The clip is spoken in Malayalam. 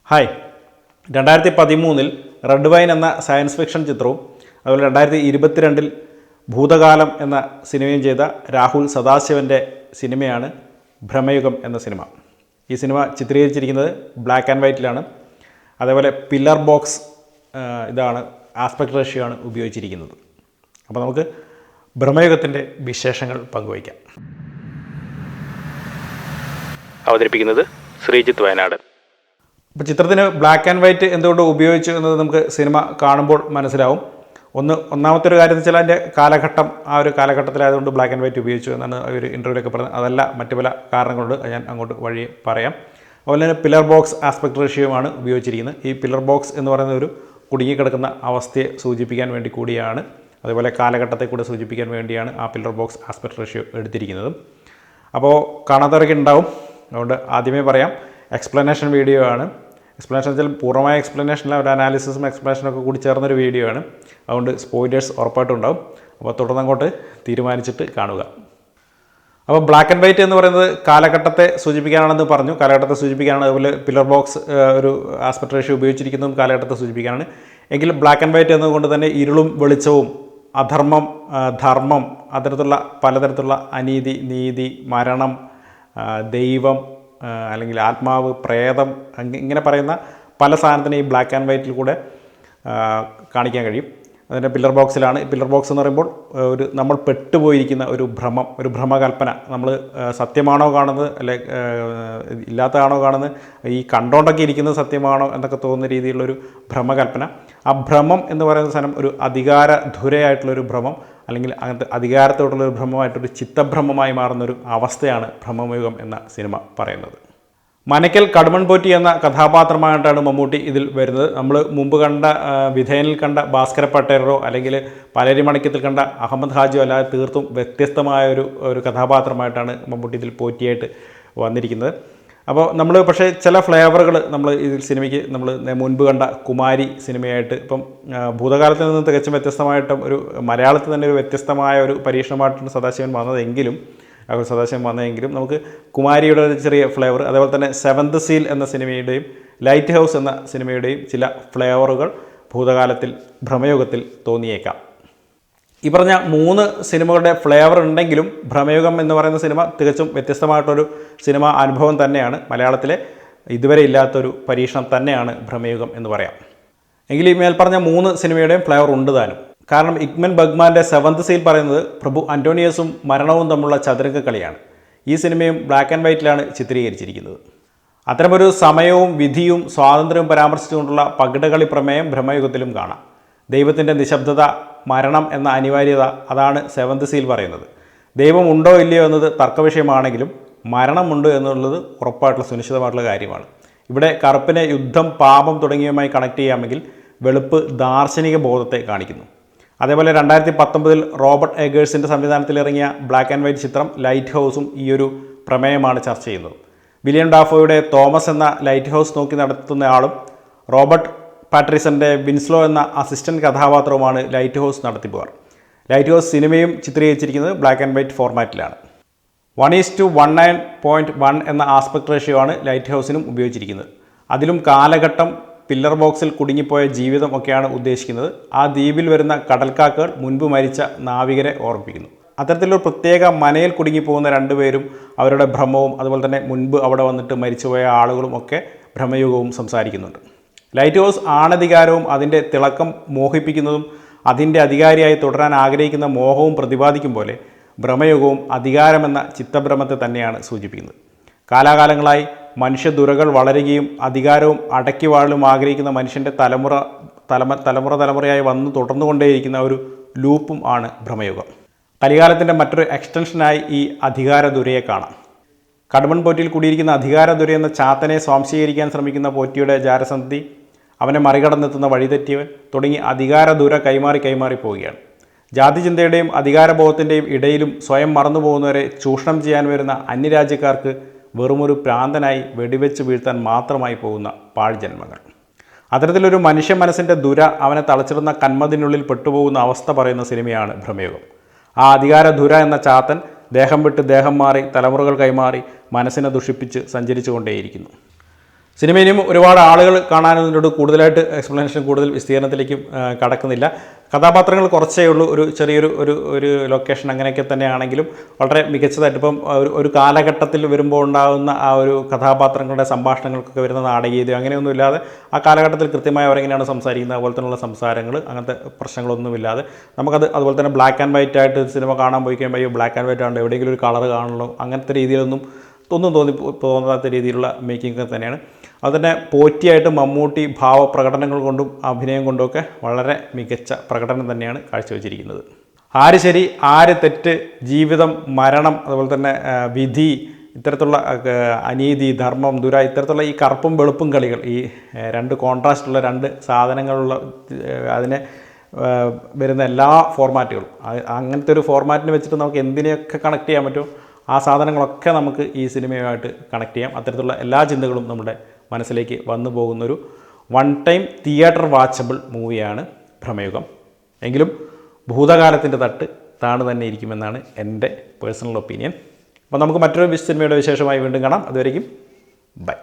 ഹായ്. 2013 റെഡ് വൈൻ എന്ന സയൻസ് ഫിക്ഷൻ ചിത്രവും അതുപോലെ 2022 ഭൂതകാലം എന്ന സിനിമയും ചെയ്ത രാഹുൽ സദാശിവൻ്റെ സിനിമയാണ് ഭ്രമയുഗം എന്ന സിനിമ. ഈ സിനിമ ചിത്രീകരിച്ചിരിക്കുന്നത് ബ്ലാക്ക് ആൻഡ് വൈറ്റിലാണ്. അതേപോലെ പില്ലർ ബോക്സ് ഇതാണ് ആസ്പെക്ട് റേഷ്യോ ആണ് ഉപയോഗിച്ചിരിക്കുന്നത്. അപ്പോൾ നമുക്ക് ഭ്രമയുഗത്തിൻ്റെ വിശേഷങ്ങൾ പങ്കുവയ്ക്കാം. അവതരിപ്പിക്കുന്നത് ശ്രീജിത്ത് വയനാട്. ഇപ്പോൾ ചിത്രത്തിന് ബ്ലാക്ക് ആൻഡ് വൈറ്റ് എന്തുകൊണ്ട് ഉപയോഗിച്ചു എന്നത് നമുക്ക് സിനിമ കാണുമ്പോൾ മനസ്സിലാവും. ഒന്നാമത്തെ ഒരു കാര്യം എന്ന് വെച്ചാൽ അതിൻ്റെ കാലഘട്ടം, ആ ഒരു കാലഘട്ടത്തിലായതുകൊണ്ട് ബ്ലാക്ക് ആൻഡ് വൈറ്റ് ഉപയോഗിച്ചു എന്നാണ് ഒരു ഇൻ്റർവ്യൂലൊക്കെ പറഞ്ഞത്. അതല്ല, മറ്റു പല കാരണങ്ങളുണ്ട്, ഞാൻ അങ്ങോട്ട് വഴി പറയാം. അതുപോലെ തന്നെ പില്ലർ ബോക്സ് ആസ്പെക്ട് റേഷ്യോയുമാണ് ഉപയോഗിച്ചിരിക്കുന്നത്. ഈ പില്ലർ ബോക്സ് എന്ന് പറയുന്ന ഒരു കുടുങ്ങിക്കിടക്കുന്ന അവസ്ഥയെ സൂചിപ്പിക്കാൻ വേണ്ടി കൂടിയാണ്, അതുപോലെ കാലഘട്ടത്തെ കൂടെ സൂചിപ്പിക്കാൻ വേണ്ടിയാണ് ആ പില്ലർ ബോക്സ് ആസ്പെക്ട് റേഷ്യോ എടുത്തിരിക്കുന്നത്. അപ്പോൾ കാണാത്തവരൊക്കെ ഉണ്ടാവും, അതുകൊണ്ട് ആദ്യമേ പറയാം, എക്സ്പ്ലനേഷൻ വീഡിയോ ആണ്. എക്സ്പ്ലനേഷൻ വെച്ചാൽ പൂർണ്ണമായ എക്സ്പ്ലനേഷനില്ല, ഒരു അനാലിസിസും എക്സ്പ്ലനേഷനൊക്കെ കൂടി ചേർന്നൊരു വീഡിയോ ആണ്. അതുകൊണ്ട് സ്പോയിലേഴ്സ് ഉറപ്പായിട്ടും ഉണ്ടാവും. അപ്പോൾ തുടർന്ന് അങ്ങോട്ട് തീരുമാനിച്ചിട്ട് കാണുക. അപ്പോൾ ബ്ലാക്ക് ആൻഡ് വൈറ്റ് എന്ന് പറയുന്നത് കാലഘട്ടത്തെ സൂചിപ്പിക്കാനാണെന്ന് പറഞ്ഞു. കാലഘട്ടത്തെ സൂചിപ്പിക്കാനാണ്. അതുപോലെ പില്ലർ ബോക്സ് ഒരു ആസ്പെക്ട് റേഷ്യോ ഉപയോഗിച്ചിരിക്കുന്നതും കാലഘട്ടത്തെ സൂചിപ്പിക്കാനാണ്. എങ്കിലും ബ്ലാക്ക് ആൻഡ് വൈറ്റ് എന്നതുകൊണ്ട് തന്നെ ഇരുളും വെളിച്ചവും, അധർമ്മം, ധർമ്മം, അത്തരത്തിലുള്ള പലതരത്തിലുള്ള അനീതി, നീതി, മരണം, ദൈവം, അല്ലെങ്കിൽ ആത്മാവ്, പ്രേതം, ഇങ്ങനെ പറയുന്ന പല സാധനത്തിനും ഈ ബ്ലാക്ക് ആൻഡ് വൈറ്റിൽ കൂടെ കാണിക്കാൻ കഴിയും. അതിൻ്റെ പില്ലർ ബോക്സിലാണ്. പില്ലർ ബോക്സ് എന്ന് പറയുമ്പോൾ നമ്മൾ പെട്ടുപോയിരിക്കുന്ന ഒരു ഭ്രമം, ഒരു ഭ്രമകൽപ്പന. നമ്മൾ സത്യമാണോ കാണുന്നത്, അല്ലെ ഇല്ലാത്തതാണോ കാണുന്നത്, ഈ കണ്ടോണ്ടൊക്കെ ഇരിക്കുന്നത് സത്യമാണോ എന്നൊക്കെ തോന്നുന്ന രീതിയിലുള്ളൊരു ഭ്രമകൽപ്പന. ആ ഭ്രമം എന്ന് പറയുന്ന സാധനം ഒരു അധികാരധുരയായിട്ടുള്ളൊരു ഭ്രമം, അല്ലെങ്കിൽ അങ്ങനത്തെ അധികാരത്തോടുള്ളൊരു ഭ്രമമായിട്ടൊരു ചിത്തഭ്രമമായി മാറുന്നൊരു അവസ്ഥയാണ് ഭ്രമയുഗം എന്ന സിനിമ പറയുന്നത്. മനക്കൽ കടുമൺ പോറ്റി എന്ന കഥാപാത്രമായിട്ടാണ് മമ്മൂട്ടി ഇതിൽ വരുന്നത്. നമ്മൾ മുമ്പ് കണ്ട വിധേയനിൽ കണ്ട ഭാസ്കര പട്ടേലോ അല്ലെങ്കിൽ പലരി മണിക്കത്തിൽ കണ്ട അഹമ്മദ് ഹാജിയോ അല്ലാതെ തീർത്തും വ്യത്യസ്തമായ ഒരു കഥാപാത്രമായിട്ടാണ് മമ്മൂട്ടി ഇതിൽ പോറ്റിയായിട്ട് വന്നിരിക്കുന്നത്. അപ്പോൾ നമ്മൾ പക്ഷേ ചില ഫ്ലേവറുകൾ നമ്മൾ ഇതിൽ സിനിമയ്ക്ക് നമ്മൾ മുൻപ് കണ്ട കുമാരി സിനിമയായിട്ട്, ഇപ്പം ഭൂതകാലത്തിൽ നിന്ന് തികച്ചും വ്യത്യസ്തമായിട്ടും ഒരു മലയാളത്തിൽ തന്നെ ഒരു വ്യത്യസ്തമായ ഒരു പരീക്ഷണമായിട്ടാണ് സദാശിവൻ വന്നതെങ്കിലും നമുക്ക് കുമാരിയുടെ ഒരു ചെറിയ ഫ്ലേവർ, അതേപോലെ തന്നെ സെവൻത് സീൽ എന്ന സിനിമയുടെയും ലൈറ്റ് ഹൗസ് എന്ന സിനിമയുടെയും ചില ഫ്ലേവറുകൾ ഭൂതകാലത്തിൽ ഭ്രമയുഗത്തിൽ തോന്നിയേക്കാം. ഈ പറഞ്ഞ 3 സിനിമകളുടെ ഫ്ലേവർ ഉണ്ടെങ്കിലും ഭ്രമയുഗം എന്ന് പറയുന്ന സിനിമ തികച്ചും വ്യത്യസ്തമായിട്ടൊരു സിനിമ അനുഭവം തന്നെയാണ്. മലയാളത്തിലെ ഇതുവരെ ഇല്ലാത്തൊരു പരീക്ഷണം തന്നെയാണ് ഭ്രമയുഗം എന്ന് പറയാം. എങ്കിലും ഈ മേൽപ്പറഞ്ഞ 3 സിനിമയുടെയും ഫ്ലേവർ ഉണ്ട് താനും. കാരണം ഇഗ്മൻ ബഗ്മാൻ്റെ സെവൻത് സീൽ പറയുന്നത് പ്രഭു അന്റോണിയസും മരണവും തമ്മിലുള്ള ചതുരംഗ കളിയാണ്. ഈ സിനിമയും ബ്ലാക്ക് ആൻഡ് വൈറ്റിലാണ് ചിത്രീകരിച്ചിരിക്കുന്നത്. അത്തരമൊരു സമയവും വിധിയും സ്വാതന്ത്ര്യവും പരാമർശിച്ചുകൊണ്ടുള്ള പകിടകളി പ്രമേയം ഭ്രമയുഗത്തിലും കാണാം. ദൈവത്തിൻ്റെ നിശബ്ദത, മരണം എന്ന അനിവാര്യത, അതാണ് സെവൻത് സീൽ പറയുന്നത്. ദൈവം ഉണ്ടോ ഇല്ലയോ എന്നത് തർക്കവിഷയമാണെങ്കിലും മരണമുണ്ട് എന്നുള്ളത് ഉറപ്പായിട്ടുള്ള സുനിശ്ചിതമായിട്ടുള്ള കാര്യമാണ്. ഇവിടെ കറുപ്പിനെ യുദ്ധം, പാപം തുടങ്ങിയവയുമായി കണക്ട് ചെയ്യാമെങ്കിൽ വെളുപ്പ് ദാർശനിക ബോധത്തെ കാണിക്കുന്നു. അതേപോലെ 2019 റോബർട്ട് എഗേഴ്സിൻ്റെ സംവിധാനത്തിൽ ഇറങ്ങിയ ബ്ലാക്ക് ആൻഡ് വൈറ്റ് ചിത്രം ലൈറ്റ് ഹൗസും ഈ ഒരു പ്രമേയമാണ് ചർച്ച ചെയ്യുന്നത്. വില്യം ഡാഫോയുടെ തോമസ് എന്ന ലൈറ്റ് ഹൗസ് നോക്കി നടത്തുന്നയാളും റോബർട്ട് പാട്രിസൻ്റെ വിൻസ്ലോ എന്ന അസിസ്റ്റൻറ്റ് കഥാപാത്രവുമാണ് ലൈറ്റ് ഹൗസ് നടത്തിപ്പുകാർ. ലൈറ്റ് ഹൗസ് സിനിമയും ചിത്രീകരിച്ചിരിക്കുന്നത് ബ്ലാക്ക് ആൻഡ് വൈറ്റ് ഫോർമാറ്റിലാണ്. 1:19.1 എന്ന ആസ്പെക്ട് റേഷ്യോ ആണ് ലൈറ്റ് ഹൗസിനും ഉപയോഗിച്ചിരിക്കുന്നത്. അതിലും കാലഘട്ടം, പില്ലർ ബോക്സിൽ കുടുങ്ങിപ്പോയ ജീവിതം ഒക്കെയാണ് ഉദ്ദേശിക്കുന്നത്. ആ ദ്വീപിൽ വരുന്ന കടൽക്കാക്കകൾ മുൻപ് മരിച്ച നാവികരെ ഓർമ്മിപ്പിക്കുന്നു. അത്തരത്തിലൊരു പ്രത്യേക മനയിൽ കുടുങ്ങിപ്പോകുന്ന 2 പേരും അവരുടെ ഭ്രമവും, അതുപോലെ തന്നെ മുൻപ് അവിടെ വന്നിട്ട് മരിച്ചുപോയ ആളുകളും ഒക്കെ ഭ്രമയുഗവും സംസാരിക്കുന്നുണ്ട്. ലൈറ്റ് ഹൗസ് ആണധികാരവും അതിൻ്റെ തിളക്കം മോഹിപ്പിക്കുന്നതും അതിൻ്റെ അധികാരിയായി തുടരാൻ ആഗ്രഹിക്കുന്ന മോഹവും പ്രതിപാദിക്കും പോലെ ഭ്രമയുഗവും അധികാരമെന്ന ചിത്തഭ്രമത്തെ തന്നെയാണ് സൂചിപ്പിക്കുന്നത്. കാലാകാലങ്ങളായി മനുഷ്യദുരകൾ വളരുകയും അധികാരവും അടക്കി വാഴലും ആഗ്രഹിക്കുന്ന മനുഷ്യൻ്റെ തലമുറയായി വന്ന് തുടർന്നുകൊണ്ടേയിരിക്കുന്ന ഒരു ലൂപ്പും ആണ് ഭ്രമയുഗം. കലികാലത്തിൻ്റെ മറ്റൊരു എക്സ്റ്റൻഷനായി ഈ അധികാരദുരയെ കാണാം. കടുമൺ പോറ്റിയിൽ കൂടിയിരിക്കുന്ന അധികാരദുര എന്ന ചാത്തനെ സ്വാംശീകരിക്കാൻ ശ്രമിക്കുന്ന പോറ്റിയുടെ ജാരസന്ധി, അവനെ മറികടന്നെത്തുന്ന വഴിതെറ്റിയവൻ തുടങ്ങി അധികാരദുര കൈമാറി പോവുകയാണ്. ജാതിചിന്തയുടെയും അധികാരബോധത്തിൻ്റെയും ഇടയിലും സ്വയം മറന്നുപോകുന്നവരെ ചൂഷണം ചെയ്യാൻ വരുന്ന അന്യരാജ്യക്കാർക്ക് വെറുമൊരു പ്രാന്തനായി വെടിവെച്ച് വീഴ്ത്താൻ മാത്രമായി പോകുന്ന പാഴ്ജന്മങ്ങൾ. അത്തരത്തിലൊരു മനുഷ്യ മനസ്സിൻ്റെ ദുര അവനെ തളച്ചിടുന്ന കന്മതിനുള്ളിൽ പെട്ടുപോകുന്ന അവസ്ഥ പറയുന്ന സിനിമയാണ് ഭ്രമയുഗം. ആ അധികാരധുര എന്ന ചാത്തൻ ദേഹം വിട്ട് ദേഹം മാറി തലമുറകൾ കൈമാറി മനസ്സിനെ ദുഷിപ്പിച്ച് സഞ്ചരിച്ചു കൊണ്ടേയിരിക്കുന്നു. സിനിമ ഇനിയും ഒരുപാട് ആളുകൾ കാണാനതിനോട് കൂടുതലായിട്ട് എക്സ്പ്ലനേഷൻ കൂടുതൽ വിസ്തീർണത്തിലേക്കും കടക്കുന്നില്ല. കഥാപാത്രങ്ങൾ കുറച്ചേ ഉള്ളൂ, ഒരു ചെറിയൊരു ഒരു ലൊക്കേഷൻ അങ്ങനെയൊക്കെ തന്നെയാണെങ്കിലും വളരെ മികച്ചതായിട്ട് ഇപ്പം ഒരു കാലഘട്ടത്തിൽ വരുമ്പോൾ ഉണ്ടാകുന്ന ആ ഒരു കഥാപാത്രങ്ങളുടെ സംഭാഷണങ്ങൾക്കൊക്കെ വരുന്ന നാടകീയതയോ അങ്ങനെയൊന്നുമില്ലാതെ ആ കാലഘട്ടത്തിൽ കൃത്യമായി അവരെങ്ങനെയാണ് സംസാരിക്കുന്നത് അതുപോലെ തന്നെയുള്ള സംസാരങ്ങൾ അങ്ങനത്തെ പ്രശ്നങ്ങളൊന്നുമില്ലാതെ നമുക്കത് അതുപോലെ തന്നെ ബ്ലാക്ക് ആൻഡ് വൈറ്റ് ആയിട്ട് സിനിമ കാണാൻ പോയി കഴിയുമ്പോൾ ബ്ലാക്ക് ആൻഡ് വൈറ്റ് ആണ് എവിടെയെങ്കിലും ഒരു കളർ കാണണമല്ലോ അങ്ങനത്തെ രീതിയിലൊന്നും തോന്നാത്ത രീതിയിലുള്ള മേക്കിംഗ് തന്നെയാണ്. അതുതന്നെ പോറ്റിയായിട്ട് മമ്മൂട്ടി ഭാവപ്രകടനങ്ങൾ കൊണ്ടും അഭിനയം കൊണ്ടുമൊക്കെ വളരെ മികച്ച പ്രകടനം തന്നെയാണ് കാഴ്ചവെച്ചിരിക്കുന്നത്. ആര് ശരി ആര് തെറ്റ്, ജീവിതം, മരണം, അതുപോലെ തന്നെ വിധി, ഇത്തരത്തിലുള്ള അനീതി, ധർമ്മം, ഇത്തരത്തിലുള്ള ഈ കറുപ്പും വെളുപ്പും കളികൾ, ഈ രണ്ട് കോൺട്രാസ്റ്റുള്ള രണ്ട് സാധനങ്ങളുള്ള അതിനെ വരുന്ന എല്ലാ ഫോർമാറ്റുകളും അങ്ങനത്തെ ഒരു ഫോർമാറ്റിന് വെച്ചിട്ട് നമുക്ക് എന്തിനെയൊക്കെ കണക്ട് ചെയ്യാൻ പറ്റും ആ സാധനങ്ങളൊക്കെ നമുക്ക് ഈ സിനിമയുമായിട്ട് കണക്ട് ചെയ്യാം. അത്തരത്തിലുള്ള എല്ലാ ചിന്തകളും നമ്മുടെ മനസ്സിലേക്ക് വന്നു പോകുന്നൊരു വൺ ടൈം തിയേറ്റർ വാച്ചബിൾ മൂവിയാണ് ഭ്രമയുഗം. എങ്കിലും ഭൂതകാലത്തിൻ്റെ തട്ട് താണു തന്നെ ഇരിക്കുമെന്നാണ് എൻ്റെ പേഴ്സണൽ ഒപ്പീനിയൻ. അപ്പോൾ നമുക്ക് മറ്റൊരു സിനിമയുടെ വിശേഷമായി വീണ്ടും കാണാം. അതുവരെയും ബൈ.